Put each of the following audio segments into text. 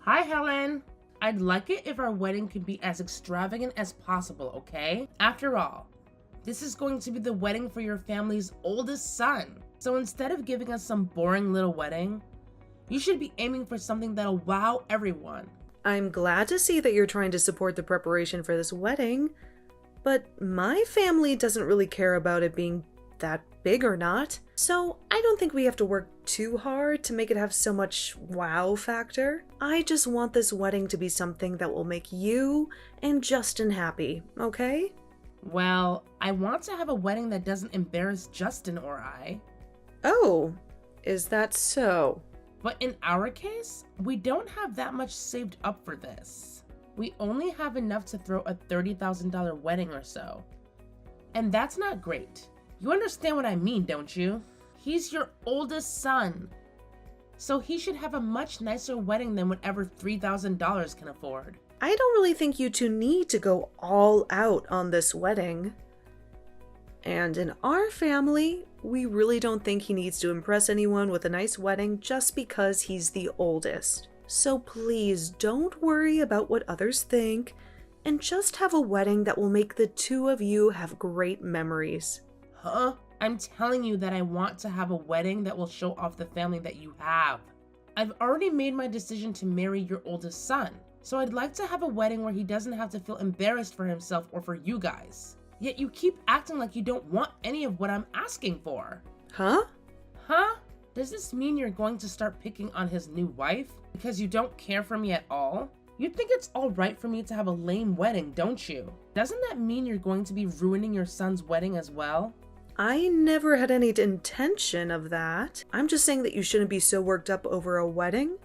Hi, Helen. I'd like it if our wedding could be as extravagant as possible, okay? After all, this is going to be the wedding for your family's oldest son. So instead of giving us some boring little wedding, you should be aiming for something that'll wow everyone. I'm glad to see that you're trying to support the preparation for this wedding, but my family doesn't really care about it being that big or not, so I don't think we have to work too hard to make it have so much wow factor. I just want this wedding to be something that will make you and Justin happy, okay? Well, I want to have a wedding that doesn't embarrass Justin or I. Oh, is that so? But in our case, we don't have that much saved up for this. We only have enough to throw a $30,000 wedding or so. And that's not great. You understand what I mean, don't you? He's your oldest son. So he should have a much nicer wedding than whatever $3,000 can afford. I don't really think you two need to go all out on this wedding. And in our family, we really don't think he needs to impress anyone with a nice wedding just because he's the oldest. So please don't worry about what others think and just have a wedding that will make the two of you have great memories. Huh? I'm telling you that I want to have a wedding that will show off the family that you have. I've already made my decision to marry your oldest son, so I'd like to have a wedding where he doesn't have to feel embarrassed for himself or for you guys. Yet you keep acting like you don't want any of what I'm asking for. Huh? Huh? Does this mean you're going to start picking on his new wife because you don't care for me at all? You think it's alright for me to have a lame wedding, don't you? Doesn't that mean you're going to be ruining your son's wedding as well? I never had any intention of that. I'm just saying that you shouldn't be so worked up over a wedding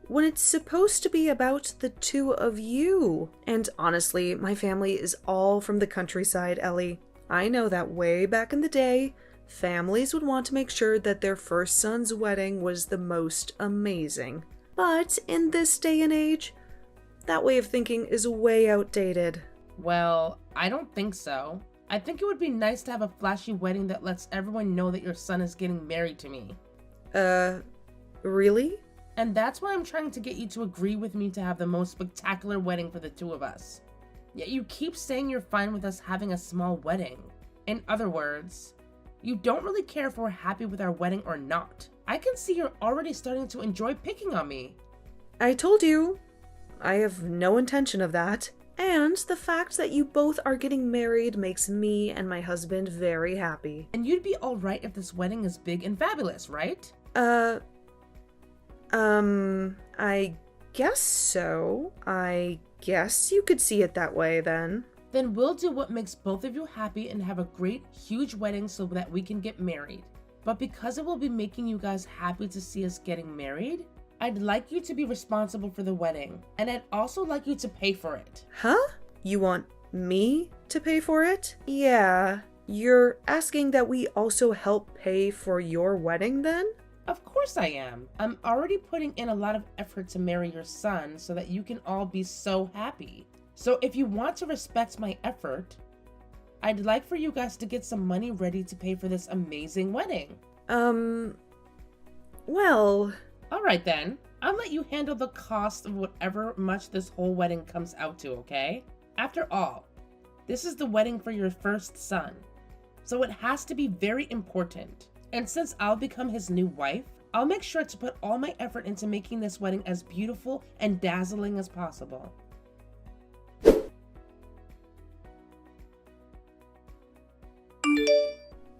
when it's supposed to be about the two of you. And honestly, my family is all from the countryside, Ellie. I know that way back in the day, families would want to make sure that their first son's wedding was the most amazing. But in this day and age, that way of thinking is way outdated. Well, I don't think so. I think it would be nice to have a flashy wedding that lets everyone know that your son is getting married to me. Really? And that's why I'm trying to get you to agree with me to have the most spectacular wedding for the two of us. Yet you keep saying you're fine with us having a small wedding. In other words, you don't really care if we're happy with our wedding or not. I can see you're already starting to enjoy picking on me. I told you, I have no intention of that. And the fact that you both are getting married makes me and my husband very happy. And you'd be alright if this wedding is big and fabulous, right? I guess so. I guess you could see it that way then. Then we'll do what makes both of you happy and have a great, huge wedding so that we can get married. But because it will be making you guys happy to see us getting married, I'd like you to be responsible for the wedding, and I'd also like you to pay for it. Huh? You want me to pay for it? Yeah. You're asking that we also help pay for your wedding then? Of course I am. I'm already putting in a lot of effort to marry your son so that you can all be so happy. So if you want to respect my effort, I'd like for you guys to get some money ready to pay for this amazing wedding. Well... Alright then, I'll let you handle the cost of whatever much this whole wedding comes out to, okay? After all, this is the wedding for your first son, so it has to be very important. And since I'll become his new wife, I'll make sure to put all my effort into making this wedding as beautiful and dazzling as possible.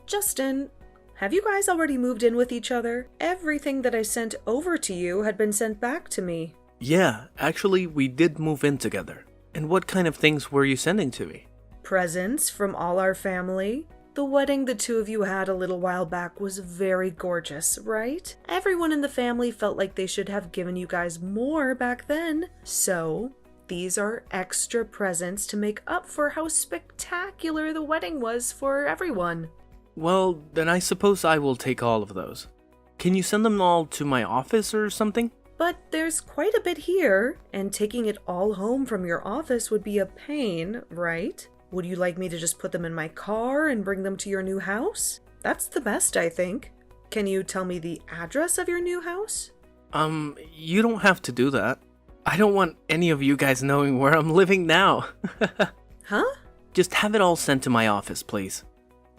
Justin, have you guys already moved in with each other? Everything that I sent over to you had been sent back to me. Yeah, actually, we did move in together. And what kind of things were you sending to me? Presents from all our family. The wedding the two of you had a little while back was very gorgeous, right? Everyone in the family felt like they should have given you guys more back then. So, these are extra presents to make up for how spectacular the wedding was for everyone. Well, then I suppose I will take all of those. Can you send them all to my office or something? But there's quite a bit here, and taking it all home from your office would be a pain, right? Would you like me to just put them in my car and bring them to your new house? That's the best, I think. Can you tell me the address of your new house? You don't have to do that. I don't want any of you guys knowing where I'm living now. Huh? Just have it all sent to my office, please.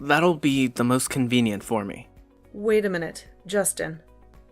That'll be the most convenient for me. Wait a minute, Justin.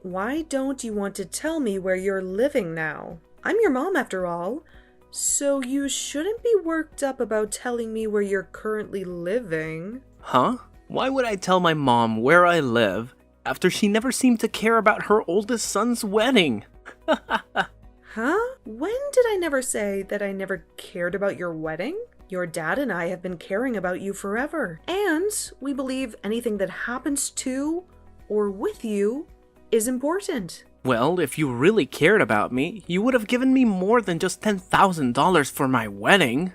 Why don't you want to tell me where you're living now? I'm your mom after all, so you shouldn't be worked up about telling me where you're currently living. Huh? Why would I tell my mom where I live after she never seemed to care about her oldest son's wedding? Huh? When did I never say that I never cared about your wedding? Your dad and I have been caring about you forever, and we believe anything that happens to or with you is important. Well, if you really cared about me, you would have given me more than just $10,000 for my wedding.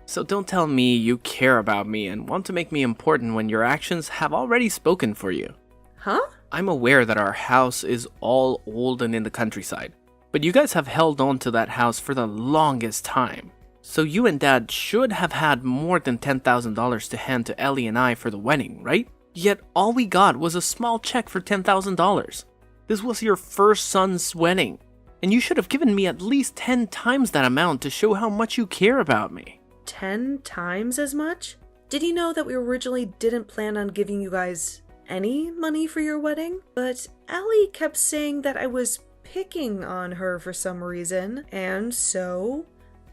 So don't tell me you care about me and want to make me important when your actions have already spoken for you. Huh? I'm aware that our house is all old and in the countryside, but you guys have held on to that house for the longest time. So you and Dad should have had more than $10,000 to hand to Ellie and I for the wedding, right? Yet all we got was a small check for $10,000. This was your first son's wedding, and you should have given me at least 10 times that amount to show how much you care about me. 10 times as much? Did you know that we originally didn't plan on giving you guys any money for your wedding? But Ellie kept saying that I was picking on her for some reason, and so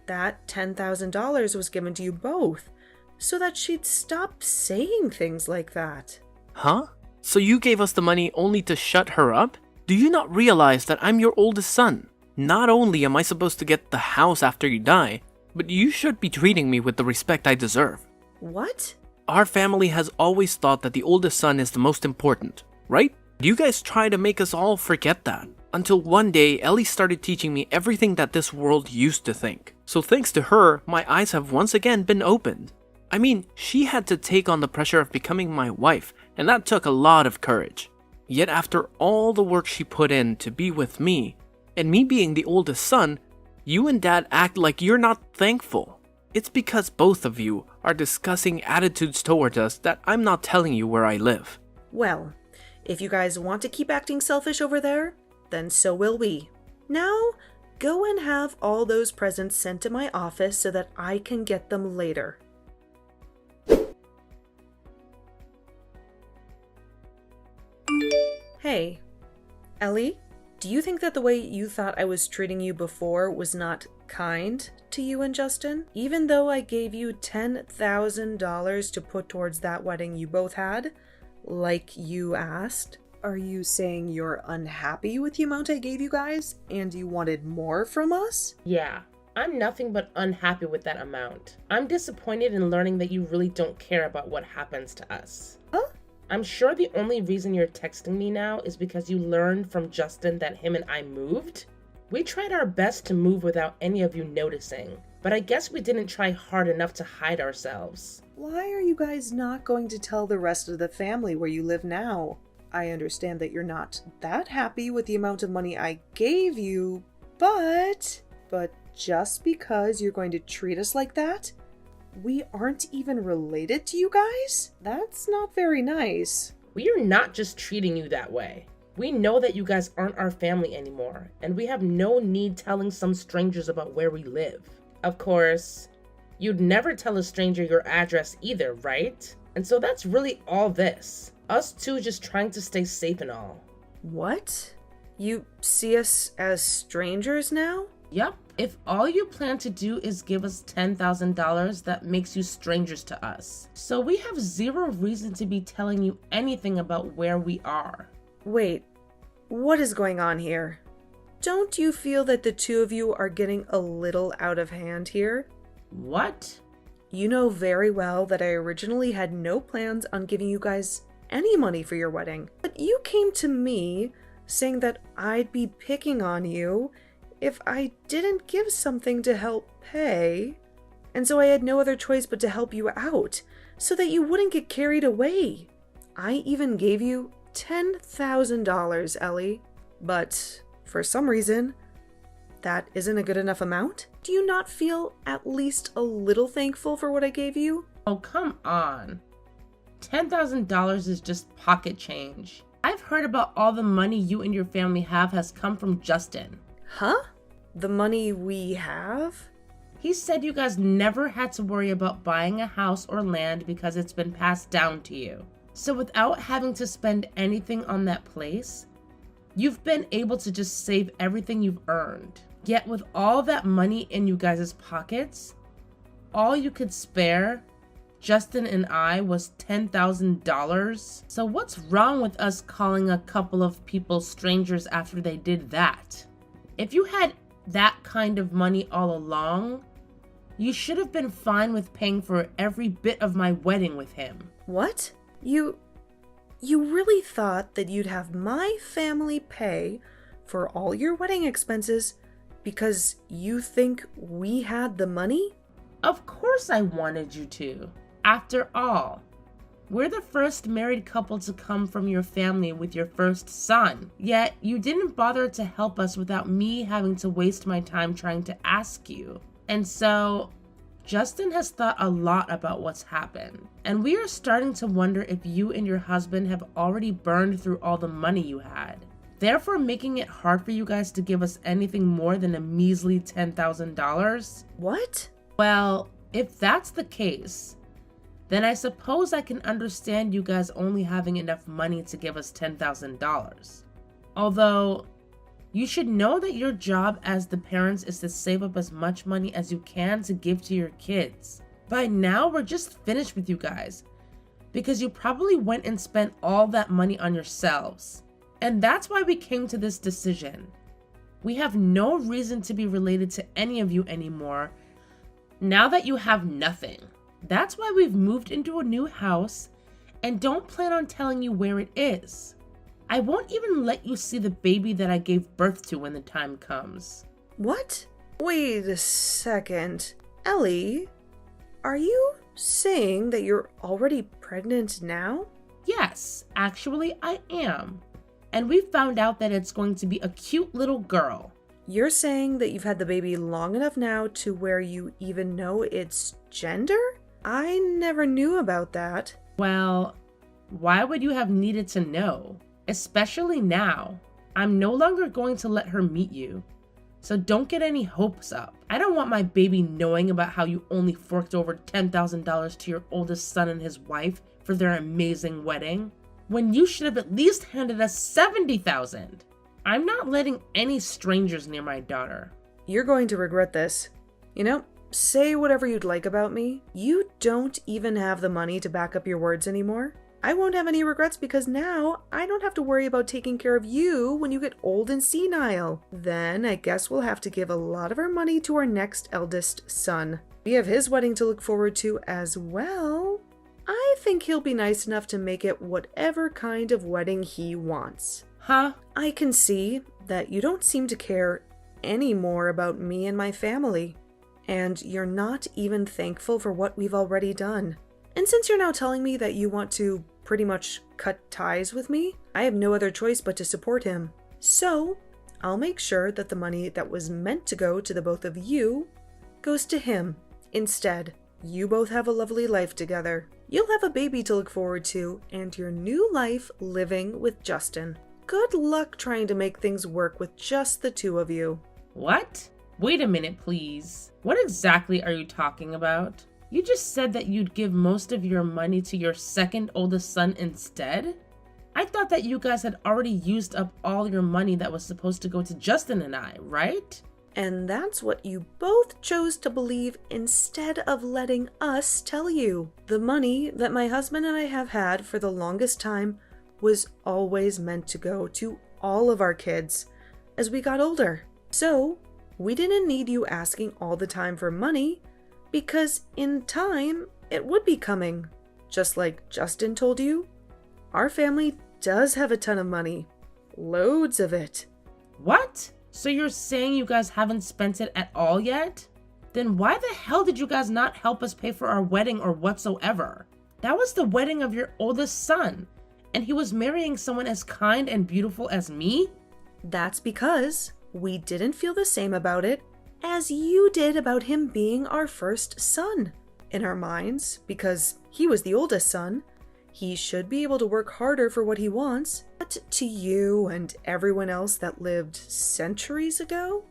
that $10,000 was given to you both, so that she'd stop saying things like that. Huh? So you gave us the money only to shut her up? Do you not realize that I'm your oldest son? Not only am I supposed to get the house after you die, but you should be treating me with the respect I deserve. What? Our family has always thought that the oldest son is the most important, right? You guys try to make us all forget that. Until one day, Ellie started teaching me everything that this world used to think. So thanks to her, my eyes have once again been opened. I mean, she had to take on the pressure of becoming my wife, and that took a lot of courage. Yet after all the work she put in to be with me, and me being the oldest son, you and Dad act like you're not thankful. It's because both of you are discussing attitudes towards us that I'm not telling you where I live. Well, if you guys want to keep acting selfish over there, then so will we. Now, go and have all those presents sent to my office so that I can get them later. Hey, Ellie, do you think that the way you thought I was treating you before was not kind to you and Justin? Even though I gave you $10,000 to put towards that wedding you both had, like you asked? Are you saying you're unhappy with the amount I gave you guys and you wanted more from us? Yeah, I'm nothing but unhappy with that amount. I'm disappointed in learning that you really don't care about what happens to us. Huh? I'm sure the only reason you're texting me now is because you learned from Justin that him and I moved. We tried our best to move without any of you noticing, but I guess we didn't try hard enough to hide ourselves. Why are you guys not going to tell the rest of the family where you live now? I understand that you're not that happy with the amount of money I gave you, but just because you're going to treat us like that, we aren't even related to you guys? That's not very nice. We are not just treating you that way. We know that you guys aren't our family anymore, and we have no need telling some strangers about where we live. Of course, you'd never tell a stranger your address either, right? And so that's really all this. Us two just trying to stay safe and all. What? You see us as strangers now? Yep. If all you plan to do is give us $10,000, that makes you strangers to us. So we have zero reason to be telling you anything about where we are. Wait, what is going on here? Don't you feel that the two of you are getting a little out of hand here? What? You know very well that I originally had no plans on giving you guys any money for your wedding. But you came to me saying that I'd be picking on you if I didn't give something to help pay. And so I had no other choice but to help you out so that you wouldn't get carried away. I even gave you $10,000, Ellie. But for some reason, that isn't a good enough amount? Do you not feel at least a little thankful for what I gave you? Oh, come on. $10,000 is just pocket change. I've heard about all the money you and your family have has come from Justin. Huh? The money we have? He said you guys never had to worry about buying a house or land because it's been passed down to you. So without having to spend anything on that place, you've been able to just save everything you've earned. Yet with all that money in you guys' pockets, all you could spare, Justin and I, was $10,000. So what's wrong with us calling a couple of people strangers after they did that? If you had that kind of money all along, you should have been fine with paying for every bit of my wedding with him. What? You really thought that you'd have my family pay for all your wedding expenses because you think we had the money? Of course I wanted you to. After all, we're the first married couple to come from your family with your first son. Yet you didn't bother to help us without me having to waste my time trying to ask you. And so Justin has thought a lot about what's happened, and we are starting to wonder if you and your husband have already burned through all the money you had, therefore making it hard for you guys to give us anything more than a measly $10,000. What? Well, if that's the case, then I suppose I can understand you guys only having enough money to give us $10,000. Although, you should know that your job as the parents is to save up as much money as you can to give to your kids. By now, we're just finished with you guys because you probably went and spent all that money on yourselves. And that's why we came to this decision. We have no reason to be related to any of you anymore now that you have nothing. That's why we've moved into a new house and don't plan on telling you where it is. I won't even let you see the baby that I gave birth to when the time comes. What? Wait a second. Ellie, are you saying that you're already pregnant now? Yes, actually I am. And we found out that it's going to be a cute little girl. You're saying that you've had the baby long enough now to where you even know its gender? I never knew about that. Well, why would you have needed to know? Especially now. I'm no longer going to let her meet you. So don't get any hopes up. I don't want my baby knowing about how you only forked over $10,000 to your oldest son and his wife for their amazing wedding, when you should have at least handed us $70,000. I'm not letting any strangers near my daughter. You're going to regret this. You know, say whatever you'd like about me. You don't even have the money to back up your words anymore. I won't have any regrets because now I don't have to worry about taking care of you when you get old and senile. Then I guess we'll have to give a lot of our money to our next eldest son. We have his wedding to look forward to as well. I think he'll be nice enough to make it whatever kind of wedding he wants. Huh? I can see that you don't seem to care any more about me and my family, and you're not even thankful for what we've already done. And since you're now telling me that you want to pretty much cut ties with me, I have no other choice but to support him. So, I'll make sure that the money that was meant to go to the both of you goes to him instead. You both have a lovely life together. You'll have a baby to look forward to and your new life living with Justin. Good luck trying to make things work with just the two of you. What? Wait a minute, please. What exactly are you talking about? You just said that you'd give most of your money to your second oldest son instead? I thought that you guys had already used up all your money that was supposed to go to Justin and I, right? And that's what you both chose to believe instead of letting us tell you. The money that my husband and I have had for the longest time was always meant to go to all of our kids as we got older. So, we didn't need you asking all the time for money, because in time, it would be coming. Just like Justin told you, our family does have a ton of money. Loads of it. What? So you're saying you guys haven't spent it at all yet? Then why the hell did you guys not help us pay for our wedding or whatsoever? That was the wedding of your oldest son, and he was marrying someone as kind and beautiful as me? That's because we didn't feel the same about it as you did about him being our first son. In our minds, because he was the oldest son, he should be able to work harder for what he wants. But to you and everyone else that lived centuries ago,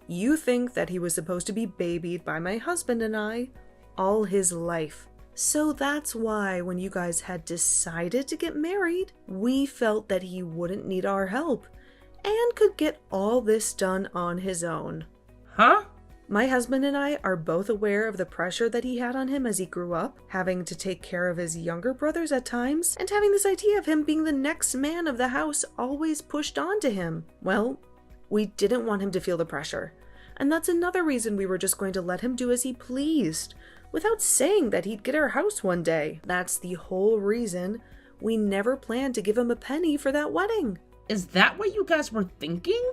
You think that he was supposed to be babied by my husband and I all his life. So that's why when you guys had decided to get married, we felt that he wouldn't need our help and could get all this done on his own. Huh? My husband and I are both aware of the pressure that he had on him as he grew up, having to take care of his younger brothers at times, and having this idea of him being the next man of the house always pushed onto him. Well, we didn't want him to feel the pressure, and that's another reason we were just going to let him do as he pleased, without saying that he'd get our house one day. That's the whole reason we never planned to give him a penny for that wedding. Is that what you guys were thinking?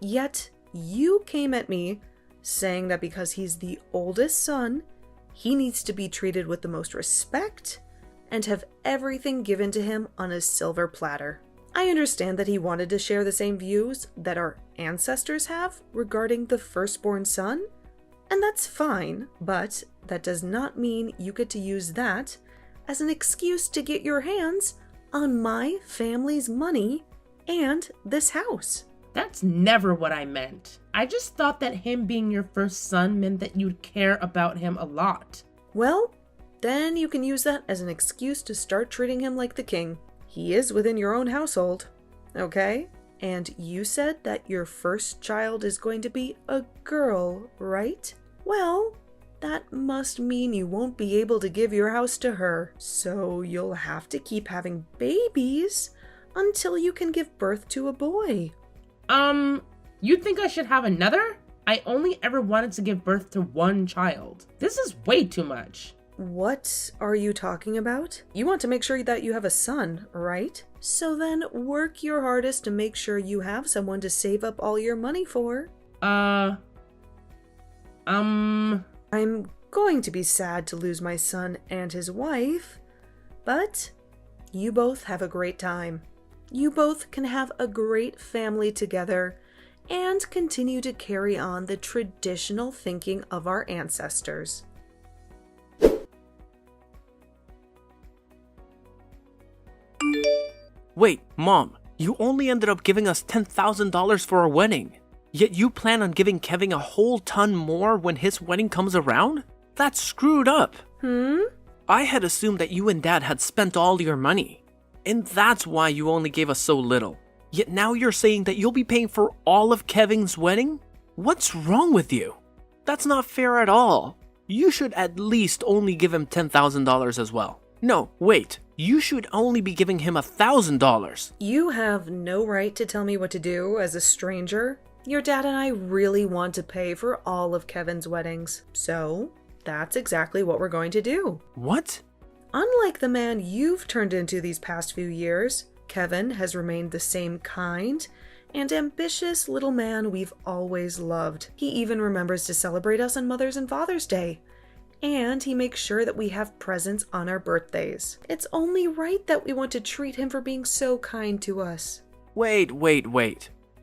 Yet, you came at me saying that because he's the oldest son, he needs to be treated with the most respect and have everything given to him on a silver platter. I understand that he wanted to share the same views that our ancestors have regarding the firstborn son, and that's fine, but that does not mean you get to use that as an excuse to get your hands on my family's money and this house. That's never what I meant. I just thought that him being your first son meant that you'd care about him a lot. Well, then you can use that as an excuse to start treating him like the king. He is within your own household, okay? And you said that your first child is going to be a girl, right? Well, that must mean you won't be able to give your house to her. So you'll have to keep having babies until you can give birth to a boy. You think I should have another? I only ever wanted to give birth to one child. This is way too much. What are you talking about? You want to make sure that you have a son, right? So then work your hardest to make sure you have someone to save up all your money for. I'm going to be sad to lose my son and his wife, but you both have a great time. You both can have a great family together and continue to carry on the traditional thinking of our ancestors. Wait, Mom, you only ended up giving us $10,000 for our wedding. Yet you plan on giving Kevin a whole ton more when his wedding comes around? That's screwed up. I had assumed that you and Dad had spent all your money. And that's why you only gave us so little. Yet now you're saying that you'll be paying for all of Kevin's wedding? What's wrong with you? That's not fair at all. You should at least only give him $10,000 as well. No, wait. You should only be giving him $1,000. You have no right to tell me what to do as a stranger. Your dad and I really want to pay for all of Kevin's weddings. So, that's exactly what we're going to do. What? Unlike the man you've turned into these past few years, Kevin has remained the same kind and ambitious little man we've always loved. He even remembers to celebrate us on Mother's and Father's Day. And he makes sure that we have presents on our birthdays. It's only right that we want to treat him for being so kind to us. Wait.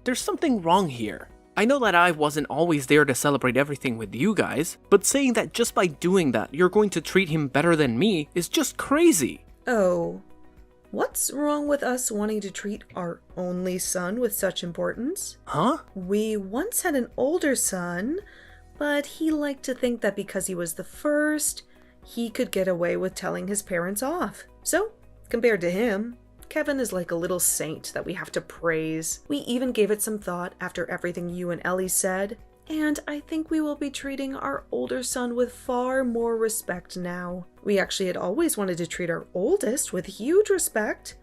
There's something wrong here. I know that I wasn't always there to celebrate everything with you guys, but saying that just by doing that, you're going to treat him better than me is just crazy. Oh, what's wrong with us wanting to treat our only son with such importance? Huh? We once had an older son, but he liked to think that because he was the first, he could get away with telling his parents off. So, compared to him, Kevin is like a little saint that we have to praise. We even gave it some thought after everything you and Ellie said, and I think we will be treating our older son with far more respect now. We actually had always wanted to treat our oldest with huge respect,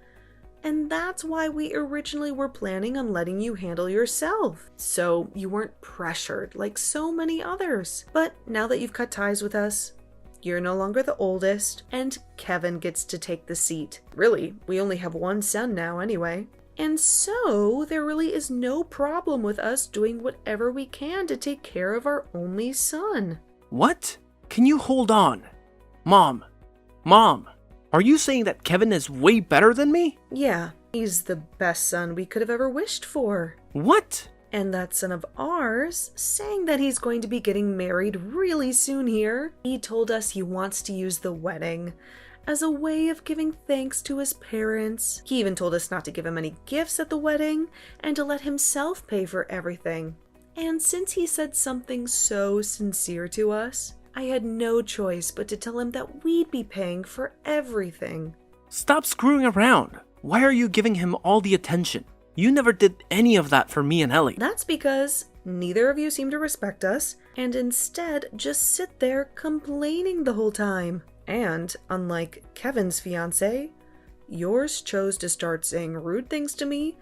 and that's why we originally were planning on letting you handle yourself, so you weren't pressured like so many others. But now that you've cut ties with us, you're no longer the oldest, and Kevin gets to take the seat. Really, we only have one son now anyway. And so, there really is no problem with us doing whatever we can to take care of our only son. What? Can you hold on? Mom, are you saying that Kevin is way better than me? Yeah, he's the best son we could have ever wished for. What? And that son of ours, saying that he's going to be getting married really soon here, he told us he wants to use the wedding as a way of giving thanks to his parents. He even told us not to give him any gifts at the wedding and to let himself pay for everything. And since he said something so sincere to us, I had no choice but to tell him that we'd be paying for everything. Stop screwing around. Why are you giving him all the attention? You never did any of that for me and Ellie. That's because neither of you seem to respect us, and instead just sit there complaining the whole time. And, unlike Kevin's fiancé, yours chose to start saying rude things to me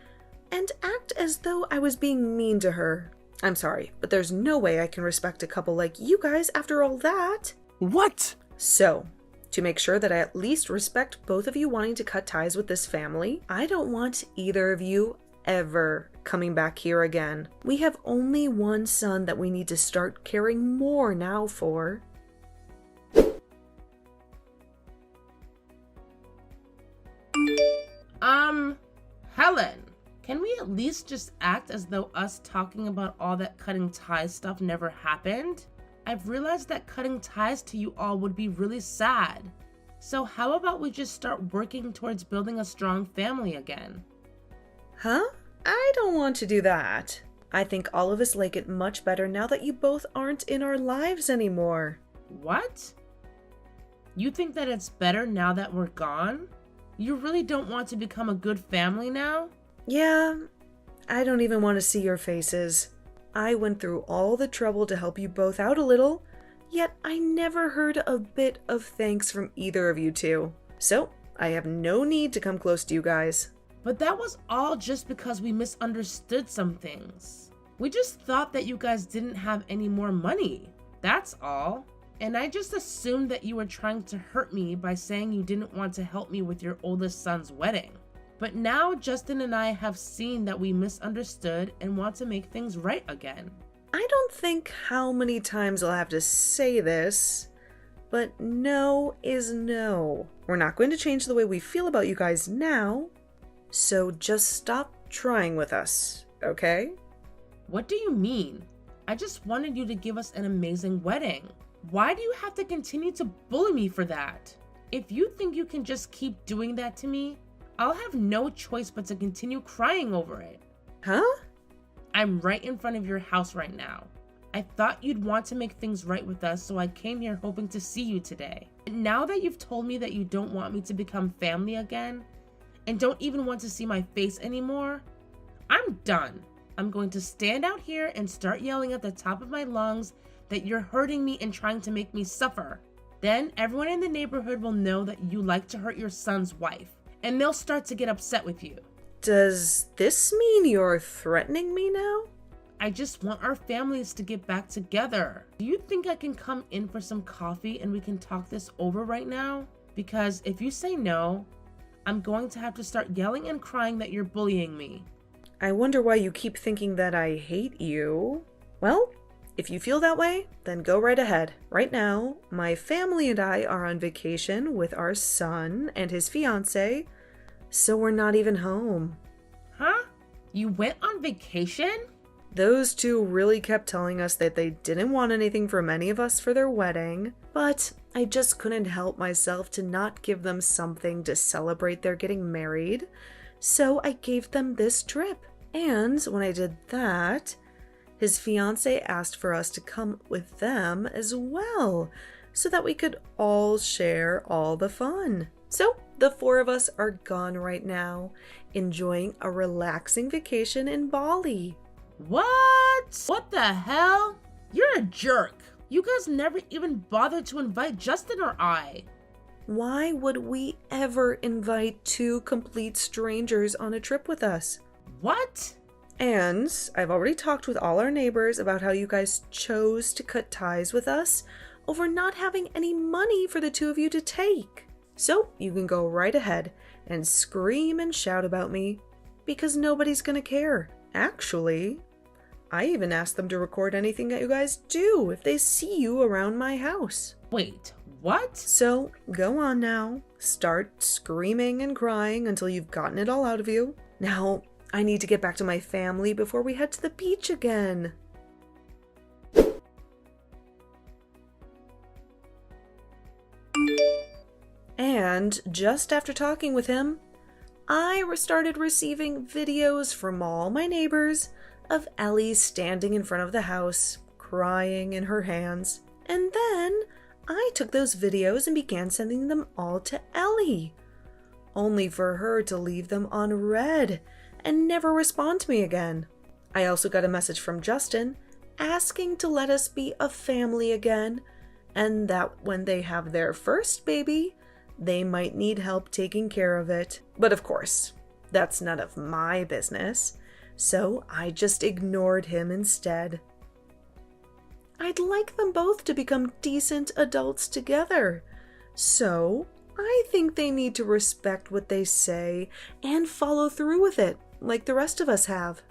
and act as though I was being mean to her. I'm sorry, but there's no way I can respect a couple like you guys after all that. What? So, to make sure that I at least respect both of you wanting to cut ties with this family, I don't want either of you ever coming back here again. We have only one son that we need to start caring more now for. Helen, can we at least just act as though us talking about all that cutting ties stuff never happened? I've realized that cutting ties to you all would be really sad. So how about we just start working towards building a strong family again? Huh? I don't want to do that. I think all of us like it much better now that you both aren't in our lives anymore. What? You think that it's better now that we're gone? You really don't want to become a good family now? Yeah, I don't even want to see your faces. I went through all the trouble to help you both out a little, yet I never heard a bit of thanks from either of you two. So, I have no need to come close to you guys. But that was all just because we misunderstood some things. We just thought that you guys didn't have any more money. That's all. And I just assumed that you were trying to hurt me by saying you didn't want to help me with your oldest son's wedding. But now Justin and I have seen that we misunderstood and want to make things right again. I don't think how many times I'll have to say this, but no is no. We're not going to change the way we feel about you guys now, so just stop trying with us, okay? What do you mean? I just wanted you to give us an amazing wedding. Why do you have to continue to bully me for that? If you think you can just keep doing that to me, I'll have no choice but to continue crying over it. Huh? I'm right in front of your house right now. I thought you'd want to make things right with us, so I came here hoping to see you today. And now that you've told me that you don't want me to become family again, and don't even want to see my face anymore, I'm done. I'm going to stand out here and start yelling at the top of my lungs that you're hurting me and trying to make me suffer. Then everyone in the neighborhood will know that you like to hurt your son's wife, and they'll start to get upset with you. Does this mean you're threatening me now? I just want our families to get back together. Do you think I can come in for some coffee and we can talk this over right now? Because if you say no, I'm going to have to start yelling and crying that you're bullying me. I wonder why you keep thinking that I hate you. Well, if you feel that way, then go right ahead. Right now, my family and I are on vacation with our son and his fiancée, so we're not even home. Huh? You went on vacation? Those two really kept telling us that they didn't want anything from any of us for their wedding, but I just couldn't help myself to not give them something to celebrate their getting married, so I gave them this trip. And when I did that, his fiancé asked for us to come with them as well, so that we could all share all the fun. So the four of us are gone right now, enjoying a relaxing vacation in Bali. What? What the hell? You're a jerk. You guys never even bothered to invite Justin or I. Why would we ever invite two complete strangers on a trip with us? What? And I've already talked with all our neighbors about how you guys chose to cut ties with us over not having any money for the two of you to take. So you can go right ahead and scream and shout about me, because nobody's gonna care. Actually, I even asked them to record anything that you guys do if they see you around my house. Wait, what? So go on now. Start screaming and crying until you've gotten it all out of you. Now, I need to get back to my family before we head to the beach again. And just after talking with him, I started receiving videos from all my neighbors of Ellie standing in front of the house, crying in her hands. And then I took those videos and began sending them all to Ellie, only for her to leave them unread and never respond to me again. I also got a message from Justin asking to let us be a family again, and that when they have their first baby, they might need help taking care of it. But of course, that's none of my business, so I just ignored him instead. I'd like them both to become decent adults together, so I think they need to respect what they say and follow through with it, like the rest of us have.